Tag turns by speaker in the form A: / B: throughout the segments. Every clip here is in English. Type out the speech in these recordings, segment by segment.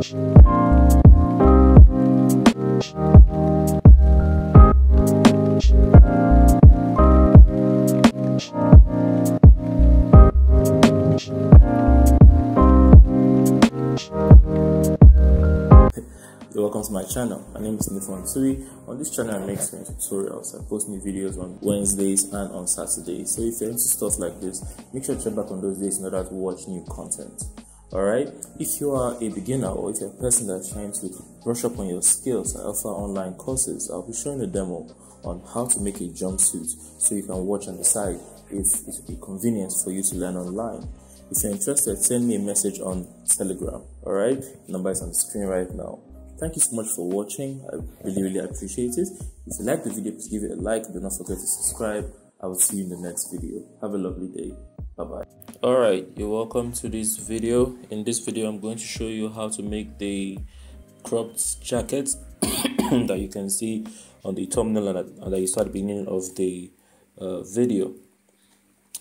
A: Welcome to my channel. My name is Ndifon Ntui. On this channel I make screen tutorials. I post new videos on Wednesdays and on Saturdays. So if you're into stuff like this, make sure to check back on those days in order to watch new content. Alright, if you are a beginner or if you're a person that's trying to brush up on your skills, I offer online courses. I'll be showing a demo on how to make a jumpsuit so you can watch on the side if it will be convenient for you to learn online. If you're interested, send me a message on Telegram. Alright, the number is on the screen right now. Thank you so much for watching. I really appreciate it. If you like the video, please give it a like. Do not forget to subscribe. I will see you in the next video. Have a lovely day. Bye bye. Alright, you're welcome to this video. In this video I'm going to show you how to make the cropped jacket that you can see on the thumbnail and that you saw at the beginning of the video.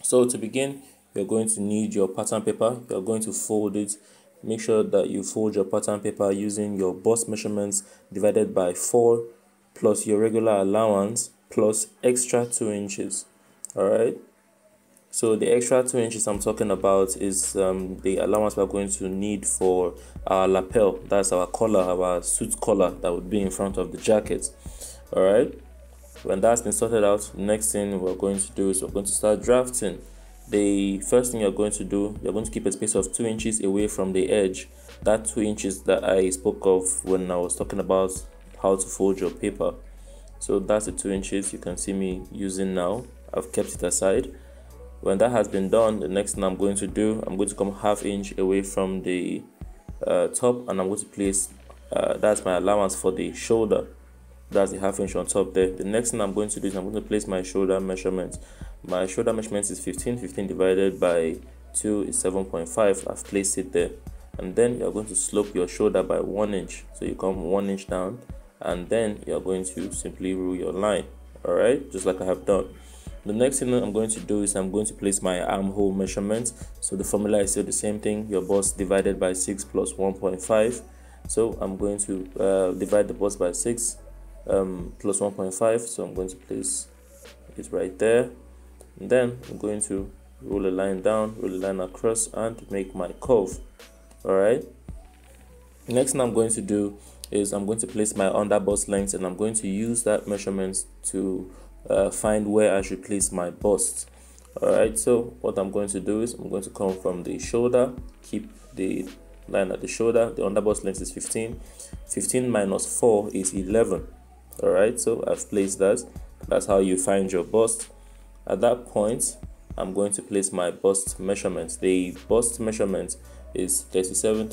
A: So to begin, you're going to need your pattern paper. You're going to fold it. Make sure that you fold your pattern paper using your bust measurements divided by 4 plus your regular allowance plus extra 2 inches. Alright, so the extra 2 inches I'm talking about is the allowance we're going to need for our lapel. That's our collar, our suit collar that would be in front of the jacket. Alright, when that's been sorted out, the next thing we're going to do is we're going to start drafting. The first thing you're going to do, you're going to keep a space of 2 inches away from the edge. That 2 inches that I spoke of when I was talking about how to fold your paper. So that's the 2 inches you can see me using now. I've kept it aside. When that has been done, the next thing I'm going to do, I'm going to come ½ inch away from the top, and I'm going to place, that's my allowance for the shoulder. That's the ½ inch on top there. The next thing I'm going to do is I'm going to place my shoulder measurement. My shoulder measurement is 15 divided by 2 is 7.5. I've placed it there. And then you're going to slope your shoulder by 1 inch. So you come 1 inch down, and then you're going to simply rule your line. Alright, just like I have done. The next thing I'm going to do is I'm going to place my armhole measurement. So the formula is still the same thing, your bust divided by 6 plus 1.5. So I'm going to divide the bust by 6 plus 1.5. So I'm going to place it right there. And then I'm going to roll a line down, roll a line across, and make my curve. Alright, next thing I'm going to do is I'm going to place my under bust length, and I'm going to use that measurement to find where I should place my bust. Alright, so what I'm going to do is I'm going to come from the shoulder, keep the line at the shoulder. The under bust length is 15. 15 minus 4 is 11. Alright, so I've placed that. That's how you find your bust. At that point, I'm going to place my bust measurement. The bust measurement is 37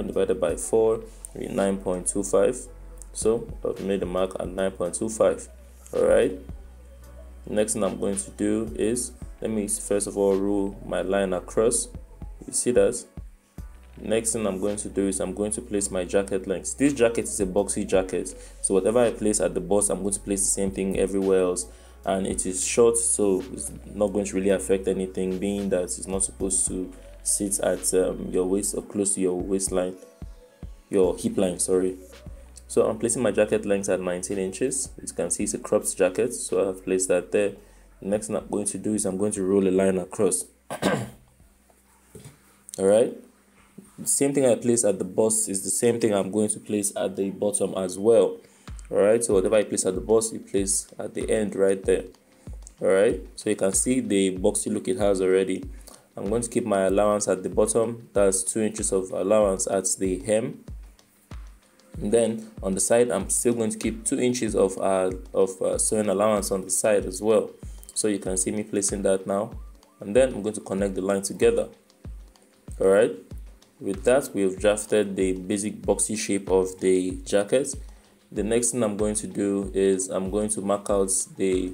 A: divided by 4 is 9.25. So I've made a mark at 9.25. Alright, next thing I'm going to do is, let me first of all rule my line across. You see that? Next thing I'm going to do is I'm going to place my jacket length. This jacket is a boxy jacket, so whatever I place at the bust, I'm going to place the same thing everywhere else. And it is short, so it's not going to really affect anything, being that it's not supposed to sit at your waist or close to your waistline, your hip line, sorry. So I'm placing my jacket length at 19 inches. As you can see, it's a cropped jacket, so I have placed that there. The next thing I'm going to do is I'm going to roll a line across. Alright, the same thing I place at the bust is the same thing I'm going to place at the bottom as well. Alright, so whatever I place at the bust, you place at the end right there. Alright, so you can see the boxy look it has already. I'm going to keep my allowance at the bottom. That's 2 inches of allowance at the hem. And then on the side, I'm still going to keep 2 inches of sewing allowance on the side as well. So you can see me placing that now. And then I'm going to connect the line together. Alright, with that, we have drafted the basic boxy shape of the jacket. The next thing I'm going to do is I'm going to mark out the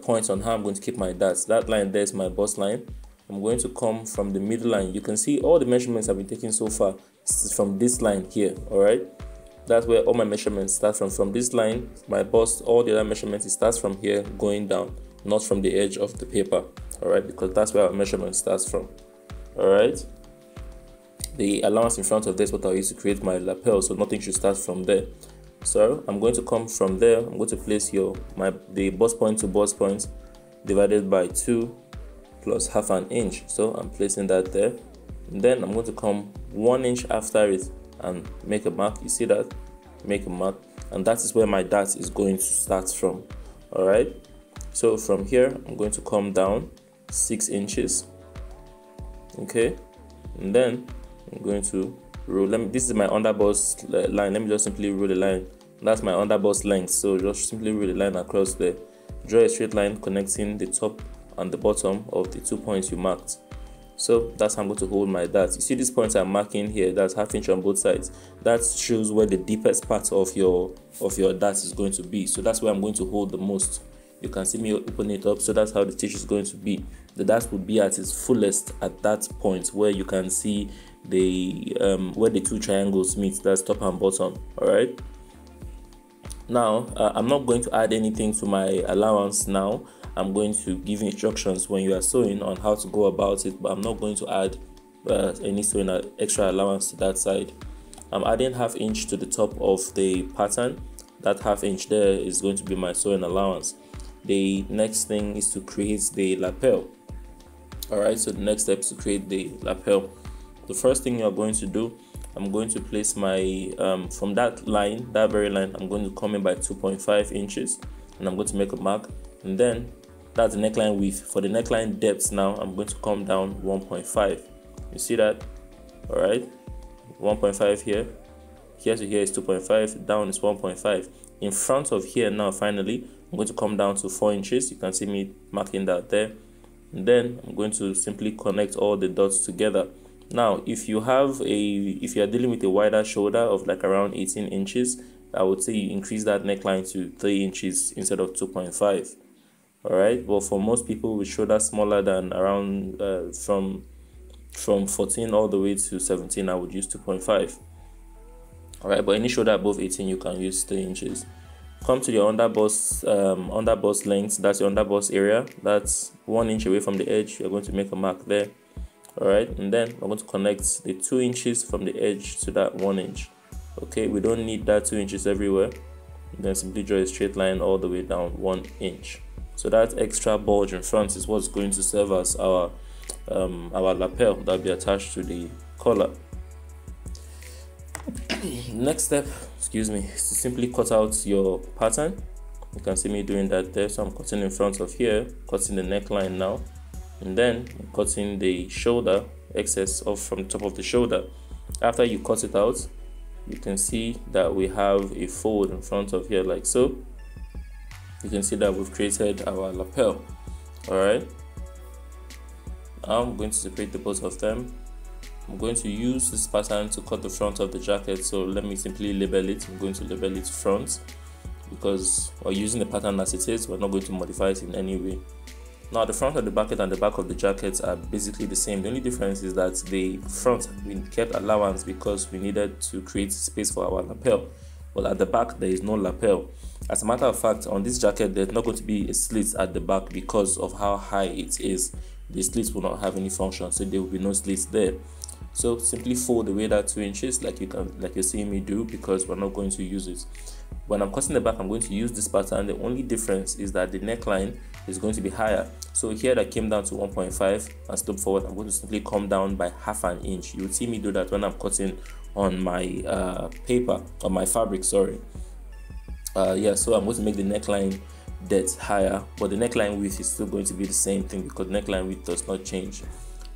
A: points on how I'm going to keep my darts. That line there is my bust line. I'm going to come from the middle line. You can see all the measurements I've been taking so far is from this line here. Alright, that's where all my measurements start from this line. My bust, all the other measurements, it starts from here going down, not from the edge of the paper. Alright, because that's where our measurement starts from. Alright, the allowance in front of this, what I'll use to create my lapel, so nothing should start from there. So I'm going to come from there. I'm going to place the bust point to bust point divided by 2 plus half an inch. So I'm placing that there. And then I'm going to come 1 inch after it and make a mark. You see that? Make a mark, and that is where my dart is going to start from. All right. So from here, I'm going to come down 6 inches. Okay, and then I'm going to roll. This is my underbust line. Let me just simply roll the line. That's my underbust length. So just simply roll the line across there. Draw a straight line connecting the top and the bottom of the 2 points you marked. So that's how I'm going to hold my dart. You see these points I'm marking here, that's ½ inch on both sides. That shows where the deepest part of your dart is going to be. So that's where I'm going to hold the most. You can see me open it up. So that's how the stitch is going to be. The dart will be at its fullest at that point where you can see the where the 2 triangles meet. That's top and bottom. All right. Now I'm not going to add anything to my allowance now. I'm going to give you instructions when you are sewing on how to go about it, but I'm not going to add any sewing extra allowance to that side. I'm adding ½ inch to the top of the pattern. That ½ inch there is going to be my sewing allowance. The next thing is to create the lapel. All right, so the next step is to create the lapel. The first thing you're going to do, I'm going to place my from that line, that very line, I'm going to come in by 2.5 inches, and I'm going to make a mark, and then that's the neckline width. For the neckline depth now, I'm going to come down 1.5. You see that? All right, 1.5 here. Here to here is 2.5. Down is 1.5. In front of here now, finally, I'm going to come down to 4 inches. You can see me marking that there. And then I'm going to simply connect all the dots together. Now, if you are dealing with a wider shoulder of like around 18 inches, I would say you increase that neckline to 3 inches instead of 2.5. All right, but for most people with shoulders smaller than around from 14 all the way to 17, I would use 2.5. All right, but any shoulder above 18, you can use 3 inches. Come to your underbust length. That's your underbust area. That's 1 inch away from the edge. You're going to make a mark there. All right, and then I'm going to connect the 2 inches from the edge to that 1 inch. Okay, we don't need that 2 inches everywhere. And then simply draw a straight line all the way down 1 inch. So that extra bulge in front is what's going to serve as our lapel that will be attached to the collar. Next step, excuse me, is to simply cut out your pattern. You can see me doing that there. So I'm cutting in front of here, cutting the neckline now, and then I'm cutting the shoulder, excess off from the top of the shoulder. After you cut it out, you can see that we have a fold in front of here like so. You can see that we've created our lapel. All right, now I'm going to separate the both of them. I'm going to use this pattern to cut the front of the jacket, so let me simply label it. I'm going to label it front because we're using the pattern as it is. We're not going to modify it in any way. Now the front of the jacket and the back of the jacket are basically the same. The only difference is that the front, we kept allowance because we needed to create space for our lapel, but at the back there is no lapel. As a matter of fact, on this jacket there's not going to be a slit at the back because of how high it is. The slits will not have any function, so there will be no slits there. So simply fold away that 2 inches like you're seeing me do, because we're not going to use it. When I'm cutting the back, I'm going to use this pattern. The only difference is that the neckline is going to be higher. So here that came down to 1.5 and step forward, I'm going to simply come down by ½ an inch. You'll see me do that when I'm cutting on my paper, on my fabric, sorry. Yeah, so I'm going to make the neckline depth higher, but the neckline width is still going to be the same thing because neckline width does not change.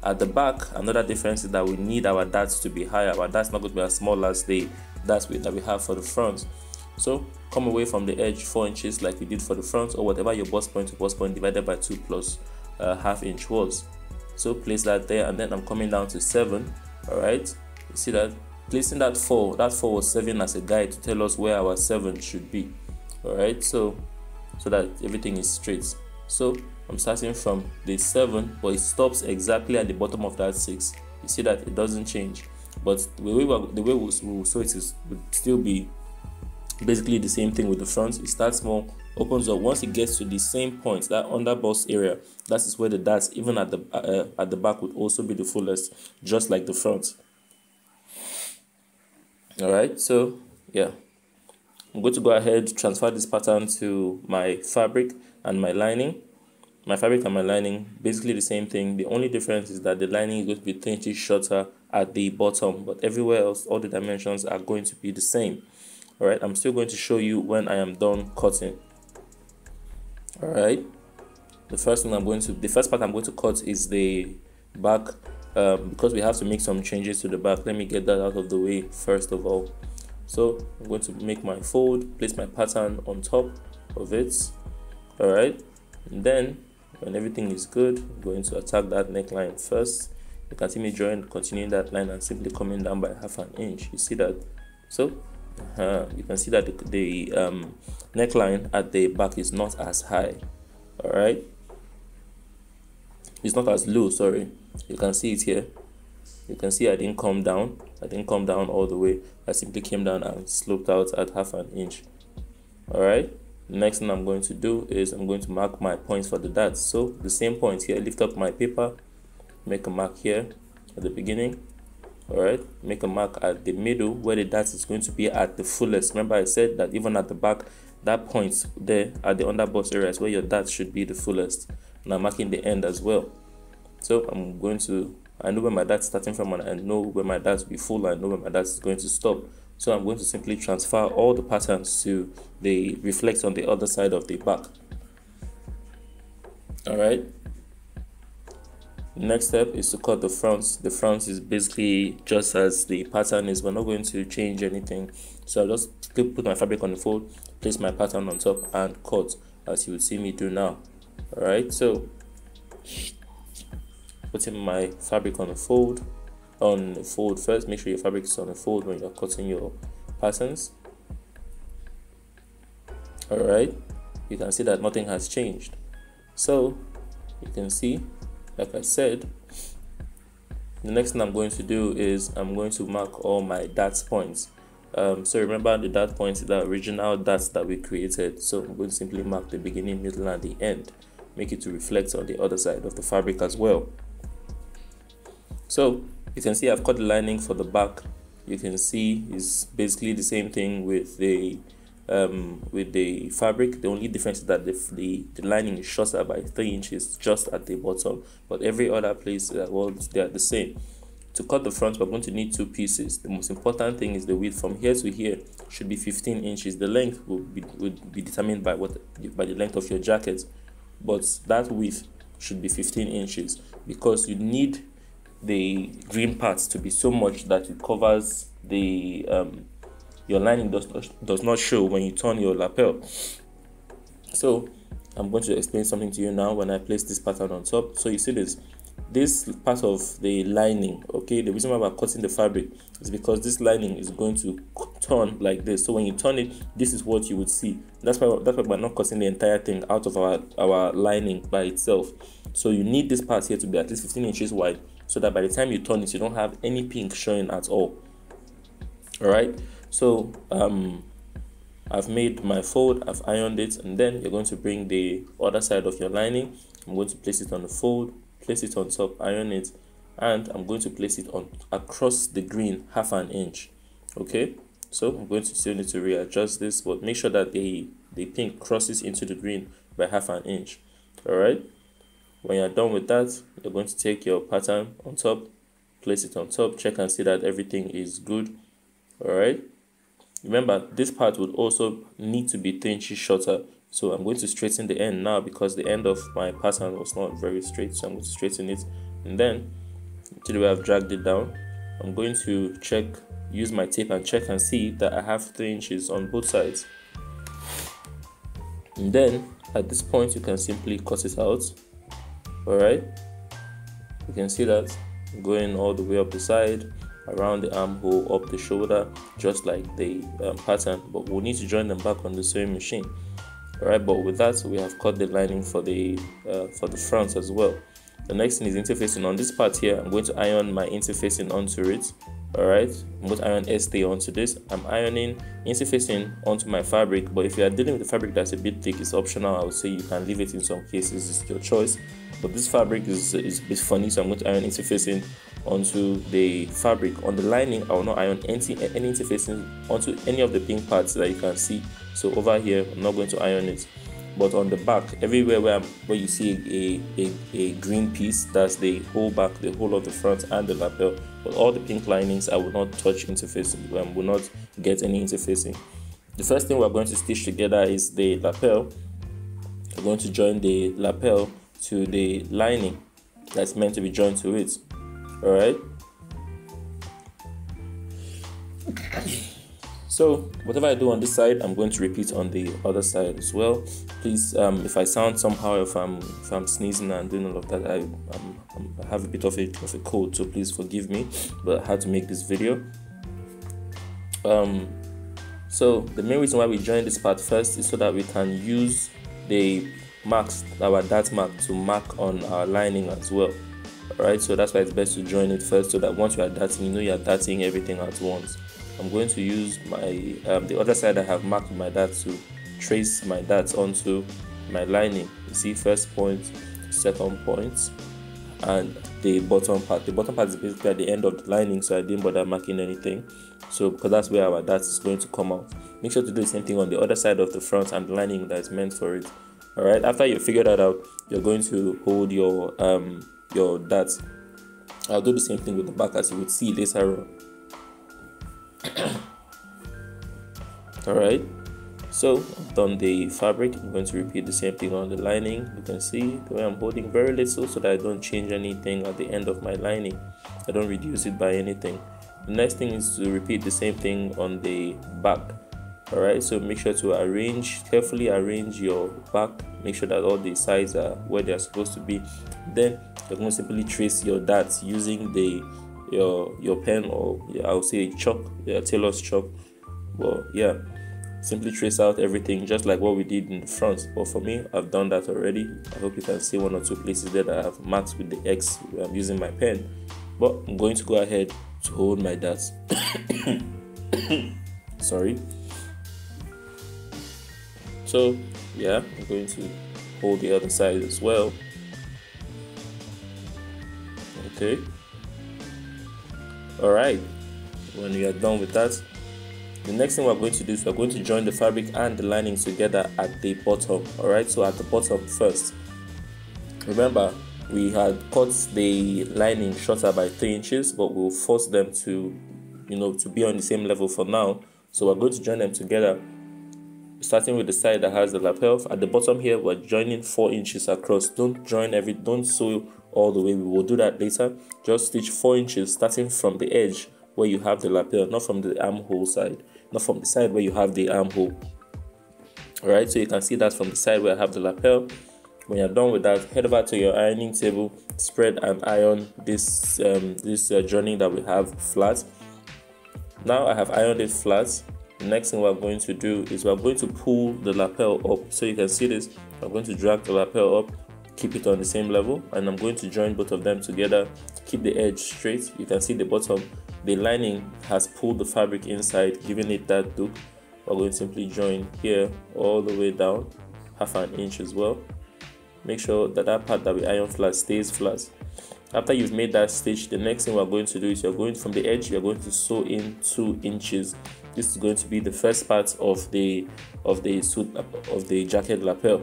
A: At the back, another difference is that we need our darts to be higher. Our darts not going to be as small as the darts that we have for the front. So come away from the edge 4 inches like we did for the front, or whatever your bust point to bust point divided by 2 plus ½ inch was. So place that there, and then I'm coming down to 7. All right, you see that placing that 4 was serving as a guide to tell us where our 7 should be. All right, so that everything is straight. So I'm starting from the 7, but it stops exactly at the bottom of that 6. You see that it doesn't change, but the way we'll sew it would still be basically the same thing with the front. It starts small, opens up. Once it gets to the same point, that underbust area, that is where the darts, even at the back, would also be the fullest, just like the front. All right, so yeah, I'm going to go ahead, transfer this pattern to my fabric and my lining. My fabric and my lining, basically the same thing. The only difference is that the lining is going to be 3 inches shorter at the bottom, but everywhere else, all the dimensions are going to be the same. All right, I'm still going to show you when I am done cutting. All right, the first part I'm going to cut is the back, because we have to make some changes to the back. Let me get that out of the way first of all. So I'm going to make my fold, place my pattern on top of it. All right, and then when everything is good, I'm going to attack that neckline first. You can see me continuing that line and simply coming down by 1/2 inch. You see that? So you can see that the neckline at the back is not as high. All right, it's not as low, sorry. You can see it here. You can see I didn't come down all the way. I simply came down and sloped out at 1/2 inch. All right, the next thing I'm going to do is I'm going to mark my points for the darts. So the same point here, lift up my paper, make a mark here at the beginning. All right, make a mark at the middle where the dart is going to be at the fullest. Remember I said that even at the back, that point there at the underbust area is where your dart should be the fullest. And I'm marking the end as well. So I know where my dart is starting from, and I know where my dart will be full, and I know where my dart is going to stop. So I'm going to simply transfer all the patterns to the reflect on the other side of the back. All right, next step is to cut the fronts. The fronts is basically just as the pattern is. We're not going to change anything. So I'll just put my fabric on the fold, place my pattern on top, and cut, as you would see me do now. All right, so putting my fabric on the fold first. Make sure your fabric is on the fold when you're cutting your patterns. All right, you can see that nothing has changed. So you can see, like I said, the next thing I'm going to do is I'm going to mark all my dart points. So remember, the dart points are the original darts that we created. So I'm going to simply mark the beginning, middle, and the end. Make it to reflect on the other side of the fabric as well. So you can see I've cut the lining for the back. You can see it's basically the same thing with the fabric. The only difference is that the lining is shorter by 3 inches just at the bottom, but every other place they are the same. To cut the front, we're going to need 2 pieces. The most important thing is the width. From here to here should be 15 inches. The length would be determined by the length of your jacket, but that width should be 15 inches because you need the green part to be so much that it covers the your lining does not show when you turn your lapel. So I'm going to explain something to you now when I place this pattern on top. So you see this part of the lining, okay, the reason why we're cutting the fabric is because this lining is going to turn like this. So when you turn it, this is what you would see. That's why we're not cutting the entire thing out of our lining by itself. So you need this part here to be at least 15 inches wide, so that by the time you turn it, you don't have any pink showing at all. All right, so I've made my fold, I've ironed it, and then you're going to bring the other side of your lining. I'm going to place it on the fold, place it on top, iron it, and I'm going to place it on across the green 1/2 inch. Okay, so I'm going to still need to readjust this, but make sure that the pink crosses into the green by 1/2 inch. All right, when you're done with that, you're going to take your pattern on top, place it on top, check and see that everything is good. All right, remember this part would also need to be 3 inches shorter. So I'm going to straighten the end now because the end of my pattern was not very straight. So I'm going to straighten it, and then to the way I've dragged it down, I'm going to use my tape and check and see that I have 3 inches on both sides. And then at this point you can simply cut it out. All right, you can see that going all the way up the side, around the armhole, up the shoulder, just like the pattern, but we'll need to join them back on the sewing machine. All right, but with that, we have cut the lining for the front as well. The next thing is interfacing. On this part here, I'm going to iron my interfacing onto it. All right, I'm going to iron stay onto this. I'm ironing interfacing onto my fabric, but if you are dealing with a fabric that's a bit thick, it's optional. I would say you can leave it in some cases, it's your choice. but this fabric is a bit funny, so I'm going to iron interfacing onto the fabric. On the lining, I will not iron any interfacing onto any of the pink parts that you can see. So over here, I'm not going to iron it, but on the back, everywhere where you see a green piece, that's the whole back, the whole of the front and the lapel. But all the pink linings, I will not touch interfacing, will not get any interfacing. The first thing we're going to stitch together is the lapel. We're going to join the lapel to the lining that's meant to be joined to it. All right. So whatever I do on this side, I'm going to repeat on the other side as well. Please, if I sound somehow, if I'm sneezing and doing all of that, I have a bit of a cold, so please forgive me. But I had to make this video. So the main reason why we join this part first is so that we can use the marks, our dart mark, to mark on our lining as well. Alright, so that's why it's best to join it first, so that once you are darting, you know you are darting everything at once. I'm going to use my the other side I have marked with my dart to trace my darts onto my lining. You see, first point, second point, and the bottom part. The bottom part is basically at the end of the lining, so I didn't bother marking anything. So because that's where our dart is going to come out. Make sure to do the same thing on the other side of the front and the lining that is meant for it. Alright, after you figure that out, you're going to hold your darts. I'll do the same thing with the back, as you would see later on. Alright, so I've done the fabric. I'm going to repeat the same thing on the lining. You can see the way I'm holding very little so that I don't change anything at the end of my lining. I don't reduce it by anything. The next thing is to repeat the same thing on the back. Alright, so make sure to carefully arrange your back. Make sure that all the sides are where they are supposed to be. Then you're going to simply trace your darts using your pen, or I would say chalk, tailor's chalk. Well, yeah, simply trace out everything just like what we did in the front. But for me, I've done that already. I hope you can see one or two places there that I have marked with the X. I'm using my pen, but I'm going to go ahead to hold my darts. Sorry. So yeah, I'm going to hold the other side as well. Okay. All right. When we are done with that, the next thing we're going to do is we're going to join the fabric and the lining together at the bottom. All right. So at the bottom first. Remember, we had cut the lining shorter by 3 inches, but we'll force them to, to be on the same level for now. So we're going to join them together, starting with the side that has the lapel. At the bottom here, we're joining 4 inches across. Don't sew all the way. We will do that later. Just stitch 4 inches starting from the edge where you have the lapel, not from the armhole side, not from the side where you have the armhole. All right, so you can see that from the side where I have the lapel. When you're done with that, head over to your ironing table, spread and iron this joining that we have flat. Now I have ironed it flat. The next thing we're going to do is we're going to pull the lapel up. So you can see this. I'm going to drag the lapel up, keep it on the same level, and I'm going to join both of them together. Keep the edge straight. You can see the bottom, the lining has pulled the fabric inside, giving it that look. We're going to simply join here all the way down, 1/2 inch as well. Make sure that that part that we iron flat stays flat. After you've made that stitch, the next thing we're going to do is you're going from the edge, you're going to sew in 2 inches. This is going to be the first part of the jacket lapel.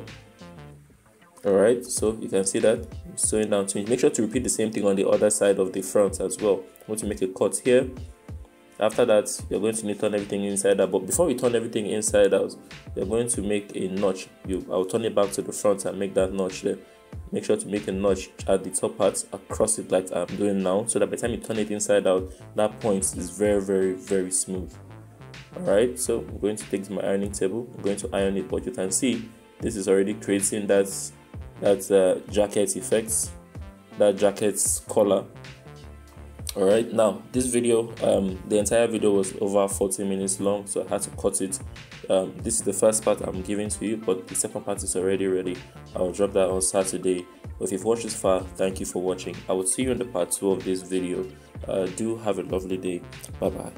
A: All right, so you can see that I'm sewing down 2 inches. Make sure to repeat the same thing on the other side of the front as well. I'm going to make a cut here. After that, you're going to need to turn everything inside out. But before we turn everything inside out, you're going to make a notch. I'll turn it back to the front and make that notch there. Make sure to make a notch at the top part across it like I'm doing now, so that by the time you turn it inside out, that point is very, very, very smooth. Alright, so I'm going to take my ironing table. I'm going to iron it, but you can see this is already creating that jacket effects, that jacket's collar. Alright, now this video, the entire video was over 40 minutes long, so I had to cut it. This is the first part I'm giving to you, but the second part is already ready. I'll drop that on Saturday. But if you've watched this far, thank you for watching. I will see you in the part 2 of this video. Do have a lovely day. Bye bye.